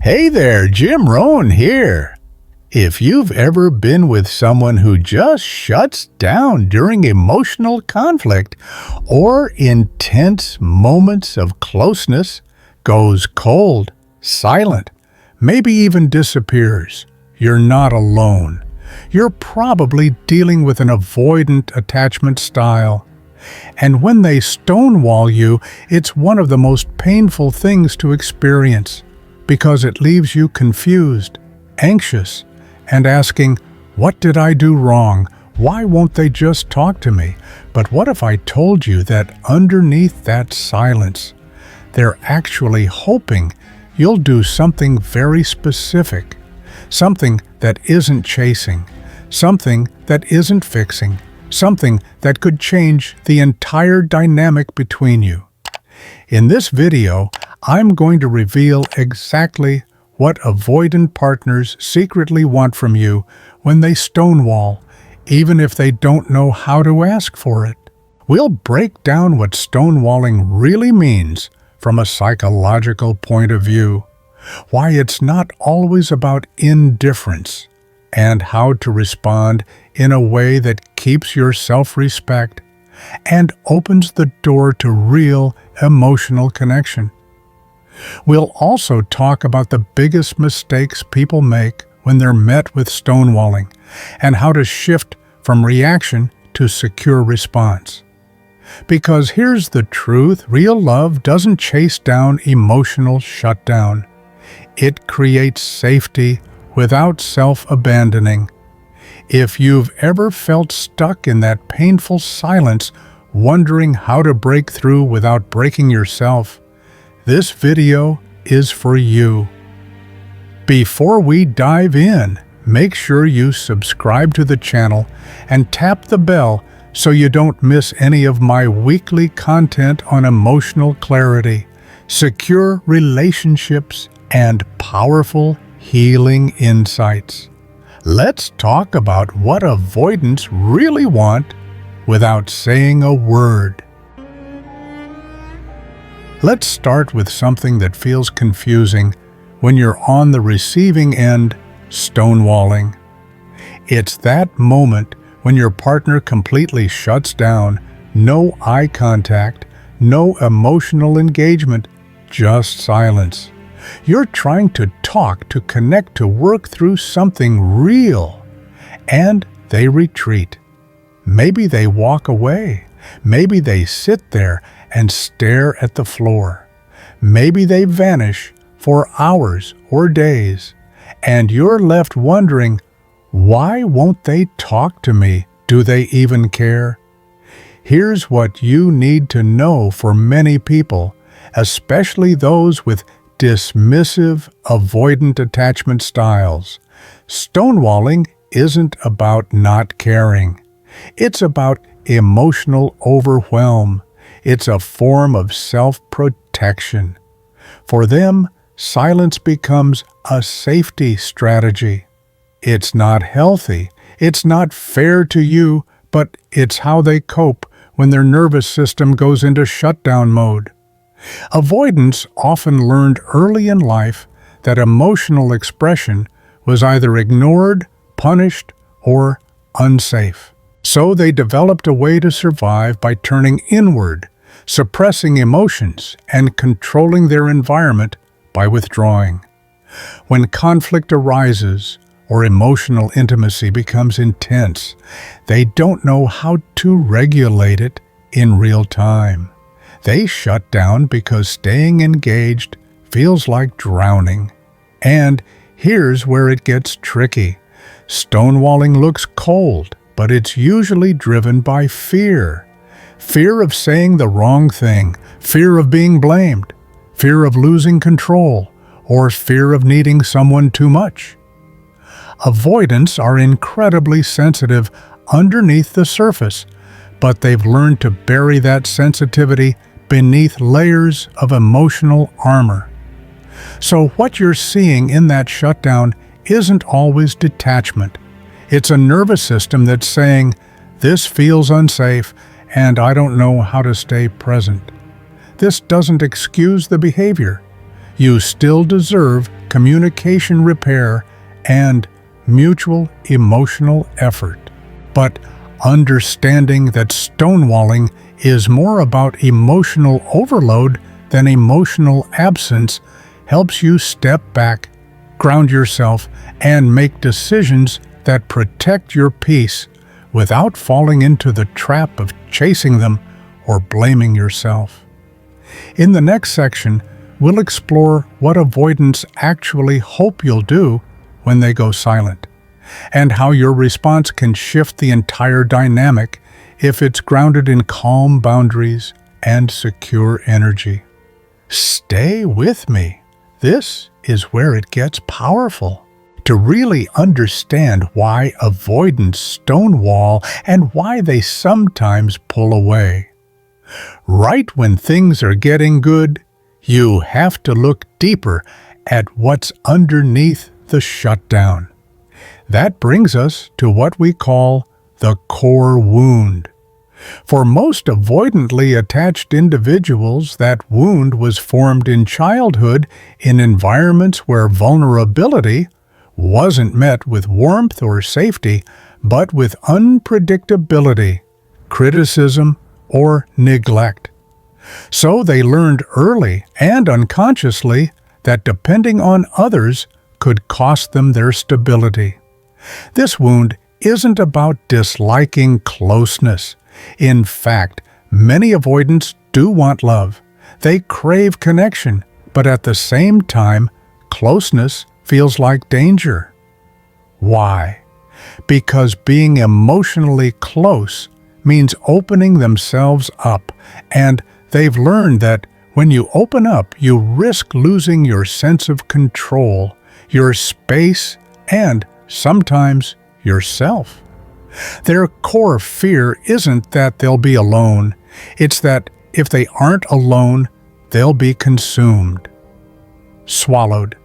Hey there, Jim Rohn here. If you've ever been with someone who just shuts down during emotional conflict or intense moments of closeness, goes cold, silent, maybe even disappears, you're not alone. You're probably dealing with an avoidant attachment style. And when they stonewall you, it's one of the most painful things to experience, because it leaves you confused, anxious, and asking, what did I do wrong? Why won't they just talk to me? But what if I told you that underneath that silence, they're actually hoping you'll do something very specific, something that isn't chasing, something that isn't fixing, something that could change the entire dynamic between you. In this video, I'm going to reveal exactly what avoidant partners secretly want from you when they stonewall, even if they don't know how to ask for it. We'll break down what stonewalling really means from a psychological point of view, why it's not always about indifference, and how to respond in a way that keeps your self-respect and opens the door to real emotional connection. We'll also talk about the biggest mistakes people make when they're met with stonewalling and how to shift from reaction to secure response. Because here's the truth, real love doesn't chase down emotional shutdown. It creates safety without self-abandoning. If you've ever felt stuck in that painful silence, wondering how to break through without breaking yourself, this video is for you. Before we dive in, make sure you subscribe to the channel and tap the bell so you don't miss any of my weekly content on emotional clarity, secure relationships, and powerful healing insights. Let's talk about what avoidants really want without saying a word. Let's start with something that feels confusing when you're on the receiving end, stonewalling. It's that moment when your partner completely shuts down, no eye contact, no emotional engagement, just silence. You're trying to talk, to connect, to work through something real, and they retreat. Maybe they walk away. Maybe they sit there and stare at the floor. Maybe they vanish for hours or days, and you're left wondering, why won't they talk to me? Do they even care? Here's what you need to know for many people, especially those with dismissive, avoidant attachment styles. Stonewalling isn't about not caring. It's about emotional overwhelm. It's a form of self-protection. For them, silence becomes a safety strategy. It's not healthy. It's not fair to you, but it's how they cope when their nervous system goes into shutdown mode. Avoidants often learned early in life that emotional expression was either ignored, punished, or unsafe. So they developed a way to survive by turning inward, suppressing emotions, and controlling their environment by withdrawing. When conflict arises or emotional intimacy becomes intense, they don't know how to regulate it in real time. They shut down because staying engaged feels like drowning. And here's where it gets tricky. Stonewalling looks cold, but it's usually driven by fear. Fear of saying the wrong thing, fear of being blamed, fear of losing control, or fear of needing someone too much. Avoidants are incredibly sensitive underneath the surface, but they've learned to bury that sensitivity beneath layers of emotional armor. So what you're seeing in that shutdown isn't always detachment. It's a nervous system that's saying, this feels unsafe and I don't know how to stay present. This doesn't excuse the behavior. you still deserve communication repair and mutual emotional effort. But understanding that stonewalling is more about emotional overload than emotional absence helps you step back, ground yourself, and make decisions that protect your peace without falling into the trap of chasing them or blaming yourself. In the next section, we'll explore what avoidants actually hope you'll do when they go silent, and how your response can shift the entire dynamic if it's grounded in calm boundaries and secure energy. Stay with me. This is where it gets powerful. To really understand why avoidants stonewall and why they sometimes pull away. Right when things are getting good, you have to look deeper at what's underneath the shutdown. That brings us to what we call the core wound. For most avoidantly attached individuals, that wound was formed in childhood in environments where vulnerability wasn't met with warmth or safety, but with unpredictability, criticism, or neglect. So they learned early and unconsciously that depending on others could cost them their stability. This wound isn't about disliking closeness. In fact, many avoidants do want love. They crave connection, but at the same time, closeness feels like danger. Why? Because being emotionally close means opening themselves up, and they've learned that when you open up, you risk losing your sense of control, your space, and sometimes yourself. Their core fear isn't that they'll be alone. It's that if they aren't alone, they'll be consumed, swallowed,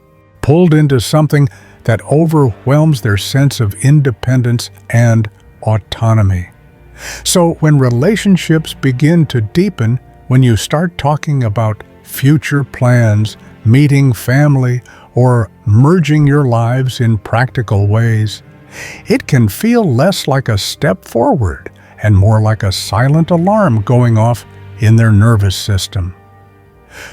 pulled into something that overwhelms their sense of independence and autonomy. So when relationships begin to deepen, when you start talking about future plans, meeting family, or merging your lives in practical ways, it can feel less like a step forward and more like a silent alarm going off in their nervous system.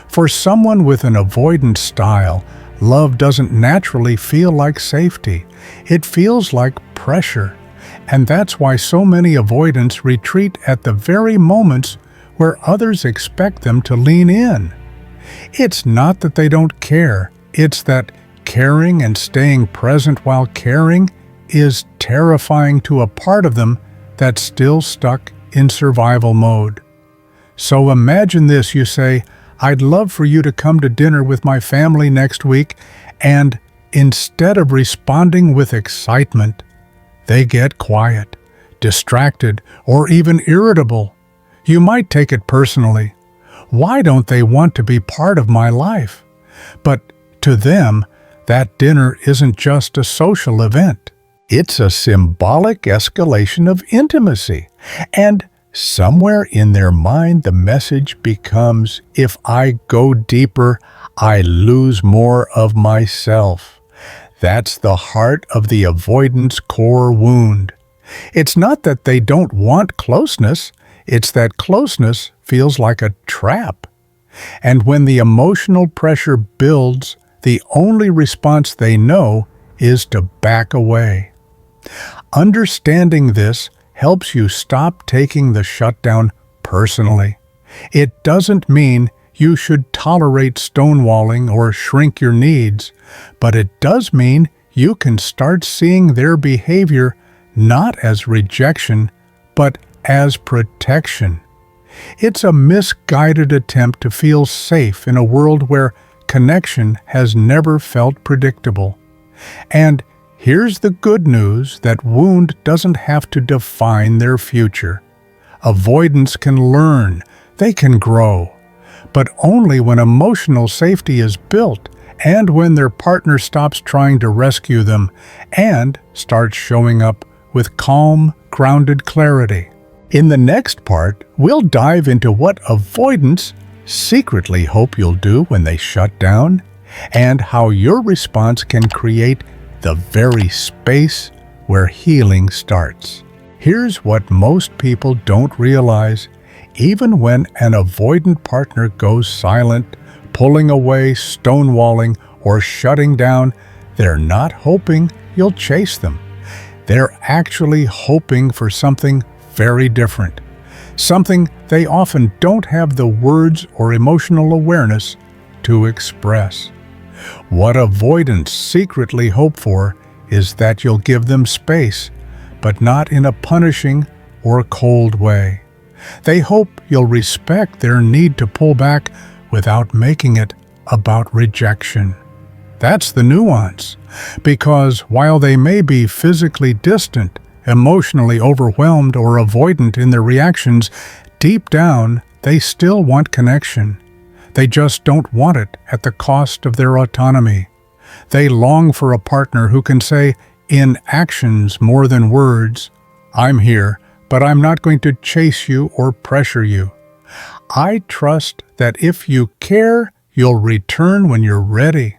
For someone with an avoidant style, love doesn't naturally feel like safety. It feels like pressure. And that's why so many avoidants retreat at the very moments where others expect them to lean in. It's not that they don't care. It's that caring and staying present while caring is terrifying to a part of them that's still stuck in survival mode. So imagine this, you say, "I'd love for you to come to dinner with my family next week," and instead of responding with excitement, they get quiet, distracted, or even irritable. You might take it personally. Why don't they want to be part of my life? But to them, that dinner isn't just a social event. It's a symbolic escalation of intimacy. And somewhere in their mind, the message becomes, if I go deeper, I lose more of myself. That's the heart of the avoidance core wound. It's not that they don't want closeness, it's that closeness feels like a trap. And when the emotional pressure builds, the only response they know is to back away. Understanding this helps you stop taking the shutdown personally. It doesn't mean you should tolerate stonewalling or shrink your needs, but it does mean you can start seeing their behavior not as rejection, but as protection. It's a misguided attempt to feel safe in a world where connection has never felt predictable. And here's the good news: that wound doesn't have to define their future. Avoidants can learn, they can grow, but only when emotional safety is built and when their partner stops trying to rescue them and starts showing up with calm, grounded clarity. In the next part, we'll dive into what avoidants secretly hope you'll do when they shut down, and how your response can create the very space where healing starts. Here's what most people don't realize. Even when an avoidant partner goes silent, pulling away, stonewalling, or shutting down, they're not hoping you'll chase them. They're actually hoping for something very different, something they often don't have the words or emotional awareness to express. What avoidants secretly hope for is that you'll give them space, but not in a punishing or cold way. They hope you'll respect their need to pull back without making it about rejection. That's the nuance, because while they may be physically distant, emotionally overwhelmed, or avoidant in their reactions, deep down they still want connection. They just don't want it at the cost of their autonomy. They long for a partner who can say, in actions more than words, "I'm here, but I'm not going to chase you or pressure you. I trust that if you care, you'll return when you're ready."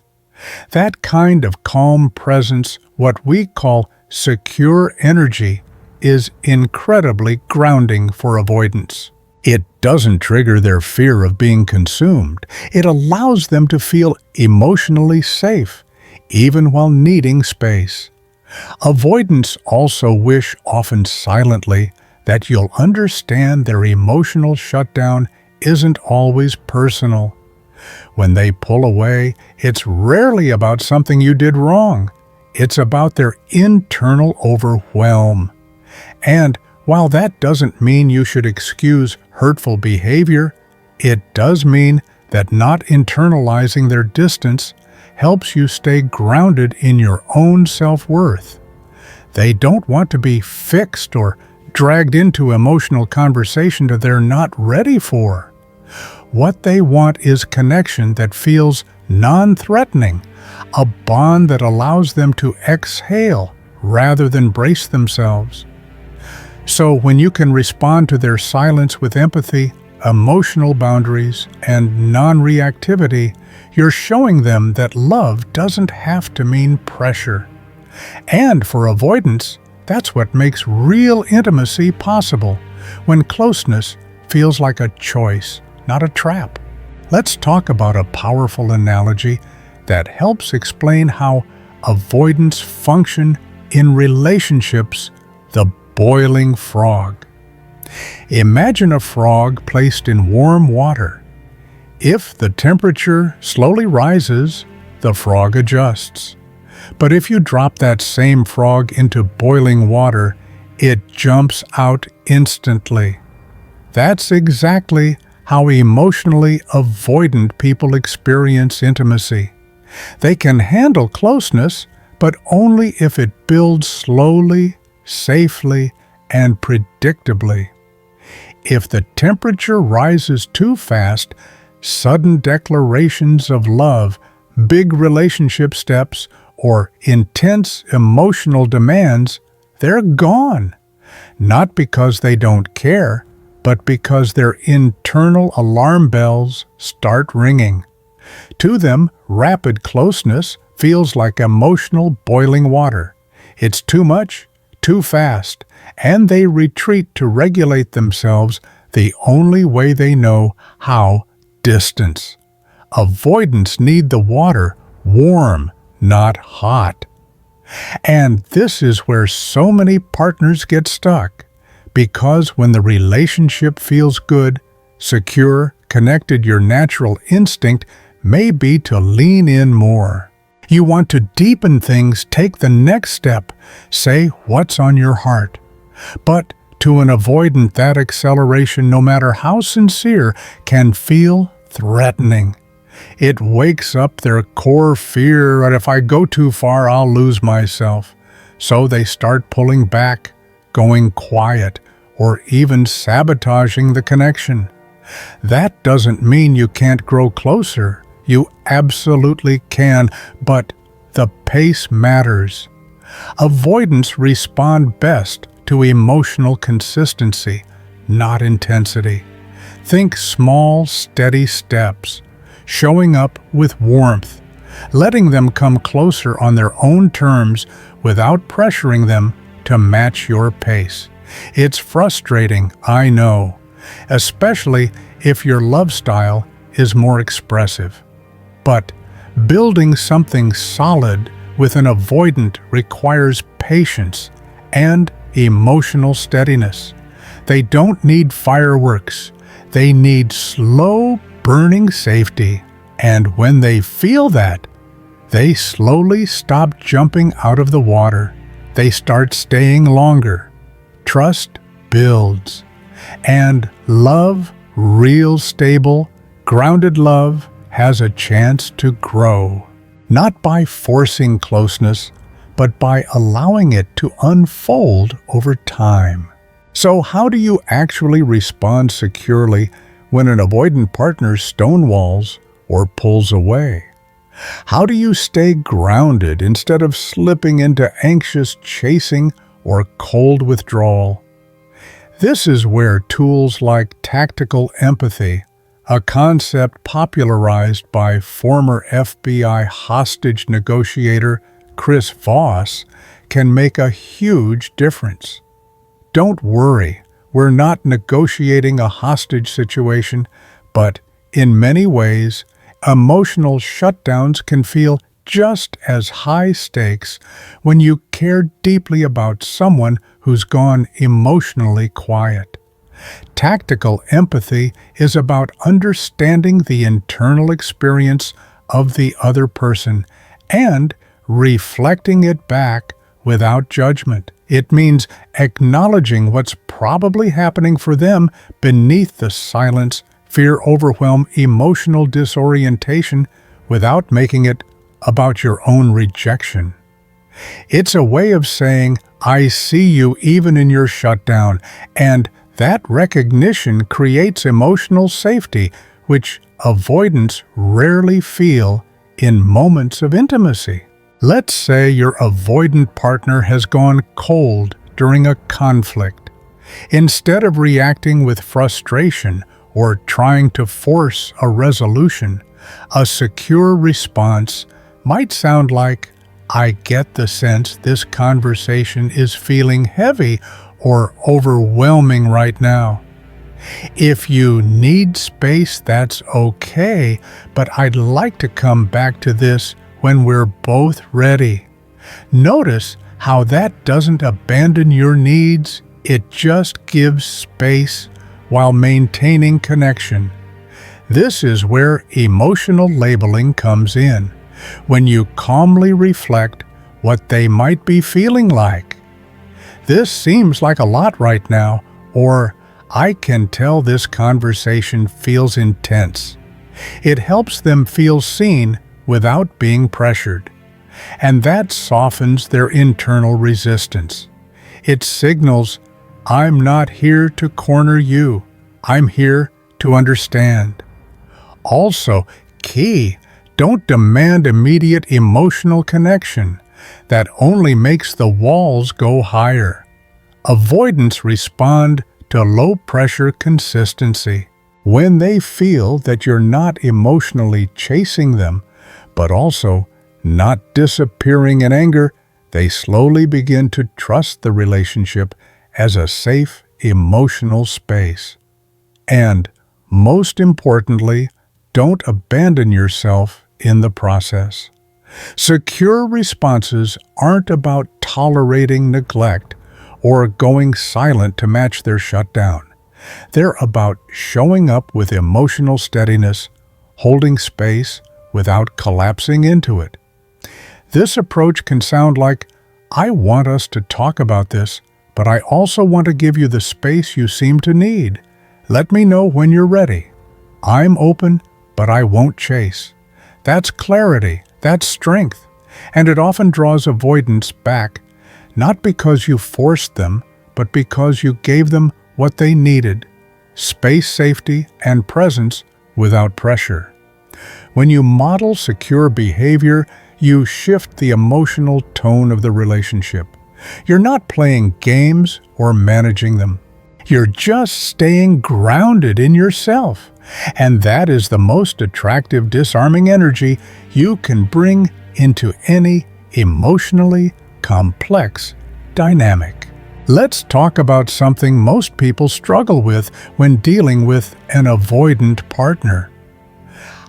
That kind of calm presence, what we call secure energy, is incredibly grounding for avoidance. It doesn't trigger their fear of being consumed. It allows them to feel emotionally safe, even while needing space. Avoidants also wish, often silently, that you'll understand their emotional shutdown isn't always personal. When they pull away, it's rarely about something you did wrong. It's about their internal overwhelm. And while that doesn't mean you should excuse hurtful behavior, it does mean that not internalizing their distance helps you stay grounded in your own self-worth. They don't want to be fixed or dragged into emotional conversation that they're not ready for. What they want is connection that feels non-threatening, a bond that allows them to exhale rather than brace themselves. So when you can respond to their silence with empathy, emotional boundaries, and non-reactivity, you're showing them that love doesn't have to mean pressure. And for avoidance, that's what makes real intimacy possible, when closeness feels like a choice, not a trap. Let's talk about a powerful analogy that helps explain how avoidants function in relationships: the boiling frog. Imagine a frog placed in warm water. If the temperature slowly rises, the frog adjusts. But if you drop that same frog into boiling water, it jumps out instantly. That's exactly how emotionally avoidant people experience intimacy. They can handle closeness, but only if it builds slowly, safely, and predictably. If the temperature rises too fast, sudden declarations of love, big relationship steps, or intense emotional demands, they're gone. Not because they don't care, but because their internal alarm bells start ringing. To them, rapid closeness feels like emotional boiling water. It's too much, too fast, and they retreat to regulate themselves the only way they know how: distance. Avoidants need the water warm, not hot. And this is where so many partners get stuck, because when the relationship feels good, secure, connected, your natural instinct may be to lean in more. You want to deepen things, take the next step, say what's on your heart. But to an avoidant, that acceleration, no matter how sincere, can feel threatening. It wakes up their core fear that if I go too far, I'll lose myself. So they start pulling back, going quiet, or even sabotaging the connection. That doesn't mean you can't grow closer. You absolutely can, but the pace matters. Avoidants respond best to emotional consistency, not intensity. Think small, steady steps, showing up with warmth, letting them come closer on their own terms without pressuring them to match your pace. It's frustrating, I know, especially if your love style is more expressive. But building something solid with an avoidant requires patience and emotional steadiness. They don't need fireworks. They need slow burning safety. And when they feel that, they slowly stop jumping out of the water. They start staying longer. Trust builds. And love, real, stable, grounded love, has a chance to grow. Not by forcing closeness, but by allowing it to unfold over time. So how do you actually respond securely when an avoidant partner stonewalls or pulls away? How do you stay grounded instead of slipping into anxious chasing or cold withdrawal? This is where tools like tactical empathy, a concept popularized by former FBI hostage negotiator Chris Voss, can make a huge difference. Don't worry, we're not negotiating a hostage situation, but in many ways, emotional shutdowns can feel just as high stakes when you care deeply about someone who's gone emotionally quiet. Tactical empathy is about understanding the internal experience of the other person and reflecting it back without judgment. It means acknowledging what's probably happening for them beneath the silence, fear, overwhelm, emotional disorientation without making it about your own rejection. It's a way of saying, I see you even in your shutdown, and that recognition creates emotional safety, which avoidants rarely feel in moments of intimacy. Let's say your avoidant partner has gone cold during a conflict. Instead of reacting with frustration or trying to force a resolution, a secure response might sound like, I get the sense this conversation is feeling heavy or overwhelming right now. If you need space, that's okay, but I'd like to come back to this when we're both ready. Notice how that doesn't abandon your needs, it just gives space while maintaining connection. This is where emotional labeling comes in, when you calmly reflect what they might be feeling like. This seems like a lot right now, or I can tell this conversation feels intense. It helps them feel seen without being pressured, and that softens their internal resistance. It signals, I'm not here to corner you, I'm here to understand. Also, key, don't demand immediate emotional connection. That only makes the walls go higher. Avoidants respond to low-pressure consistency. When they feel that you're not emotionally chasing them, but also not disappearing in anger, they slowly begin to trust the relationship as a safe, emotional space. And, most importantly, don't abandon yourself in the process. Secure responses aren't about tolerating neglect or going silent to match their shutdown. They're about showing up with emotional steadiness, holding space without collapsing into it. This approach can sound like, I want us to talk about this, but I also want to give you the space you seem to need. Let me know when you're ready. I'm open, but I won't chase. That's clarity, that's strength, and it often draws avoidance back, not because you forced them, but because you gave them what they needed, space, safety, and presence without pressure. When you model secure behavior, you shift the emotional tone of the relationship. You're not playing games or managing them. You're just staying grounded in yourself. And that is the most attractive disarming energy you can bring into any emotionally complex dynamic. Let's talk about something most people struggle with when dealing with an avoidant partner.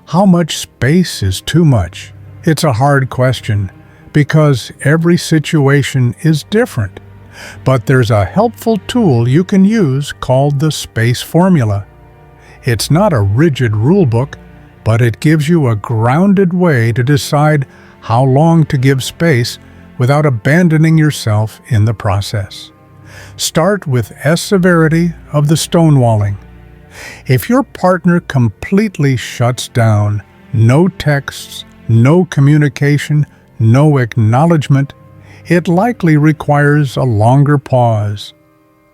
How much space is too much? It's a hard question because every situation is different. But there's a helpful tool you can use called the space formula. It's not a rigid rule book, but it gives you a grounded way to decide how long to give space without abandoning yourself in the process. Start with S severity of the stonewalling. If your partner completely shuts down, no texts, no communication, no acknowledgement, it likely requires a longer pause.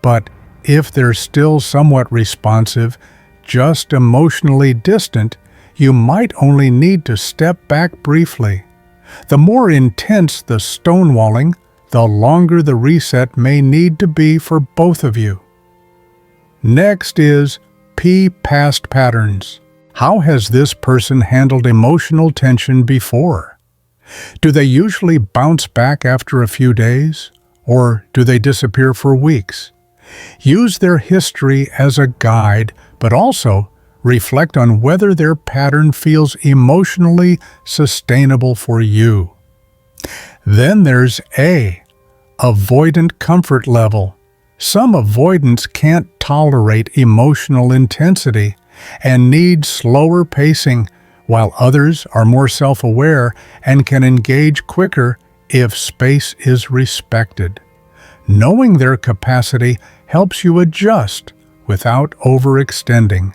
But if they're still somewhat responsive, just emotionally distant, you might only need to step back briefly. The more intense the stonewalling, the longer the reset may need to be for both of you. Next is P. Past patterns. How has this person handled emotional tension before? Do they usually bounce back after a few days, or do they disappear for weeks? Use their history as a guide, but also reflect on whether their pattern feels emotionally sustainable for you. Then there's A. Avoidant comfort level. Some avoidants can't tolerate emotional intensity and need slower pacing, while others are more self-aware and can engage quicker if space is respected. Knowing their capacity helps you adjust without overextending.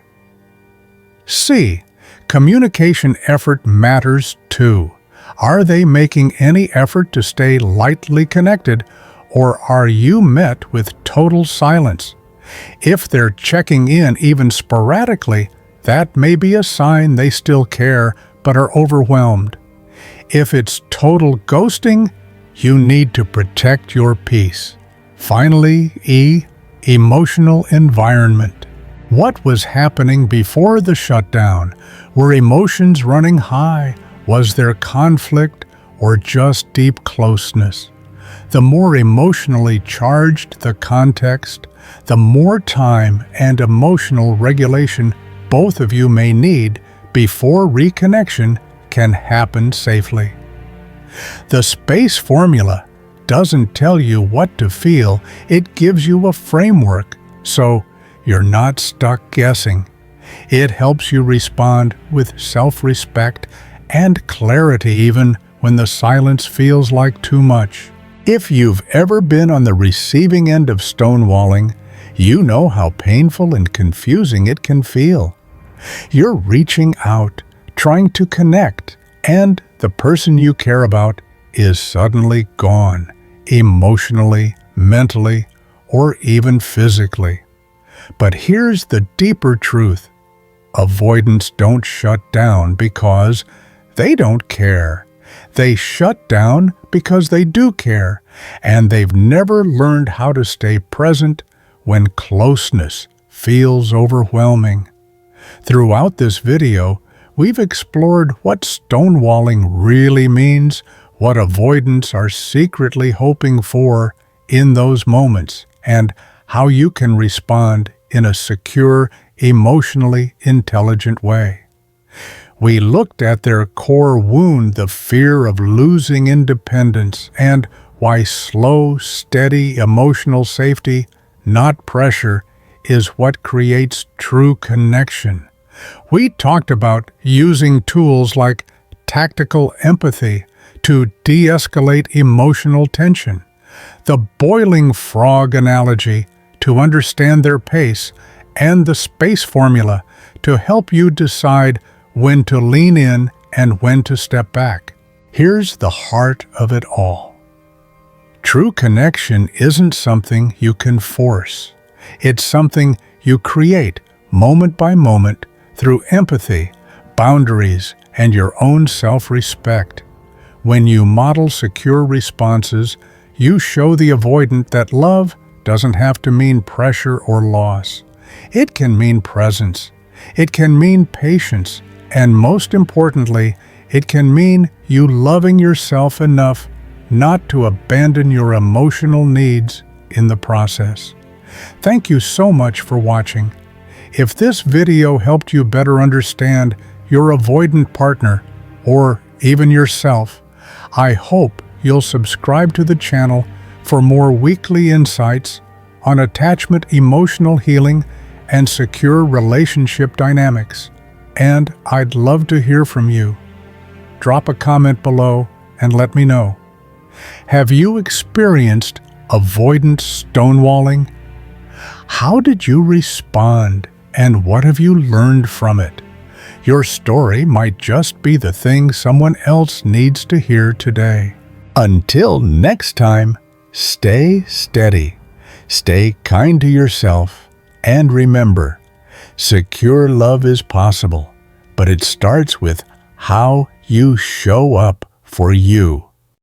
C. Communication effort matters too. Are they making any effort to stay lightly connected, or are you met with total silence? If they're checking in even sporadically, that may be a sign they still care but are overwhelmed. If it's total ghosting, you need to protect your peace. Finally, E. Emotional environment. What was happening before the shutdown? Were emotions running high? Was there conflict or just deep closeness? The more emotionally charged the context, the more time and emotional regulation both of you may need before reconnection can happen safely. The space formula doesn't tell you what to feel, it gives you a framework, so you're not stuck guessing. It helps you respond with self-respect and clarity even when the silence feels like too much. If you've ever been on the receiving end of stonewalling, you know how painful and confusing it can feel. You're reaching out, trying to connect, and the person you care about is suddenly gone, emotionally, mentally, or even physically. But here's the deeper truth. Avoidants don't shut down because they don't care. They shut down because they do care, and they've never learned how to stay present when closeness feels overwhelming. Throughout this video, we've explored what stonewalling really means, what avoidants are secretly hoping for in those moments, and how you can respond in a secure, emotionally intelligent way. We looked at their core wound, the fear of losing independence, and why slow, steady emotional safety, not pressure, is what creates true connection. We talked about using tools like tactical empathy to de-escalate emotional tension, the boiling frog analogy to understand their pace, and the space formula to help you decide when to lean in and when to step back. Here's the heart of it all. True connection isn't something you can force. It's something you create moment by moment through empathy, boundaries, and your own self-respect. When you model secure responses, you show the avoidant that love doesn't have to mean pressure or loss. It can mean presence. It can mean patience. And most importantly, it can mean you loving yourself enough not to abandon your emotional needs in the process. Thank you so much for watching. If this video helped you better understand your avoidant partner, or even yourself, I hope you'll subscribe to the channel for more weekly insights on attachment, emotional healing, and secure relationship dynamics. And I'd love to hear from you. Drop a comment below and let me know. Have you experienced avoidant stonewalling? How did you respond, and what have you learned from it? Your story might just be the thing someone else needs to hear today. Until next time, stay steady, stay kind to yourself, and remember, secure love is possible, but it starts with how you show up for you.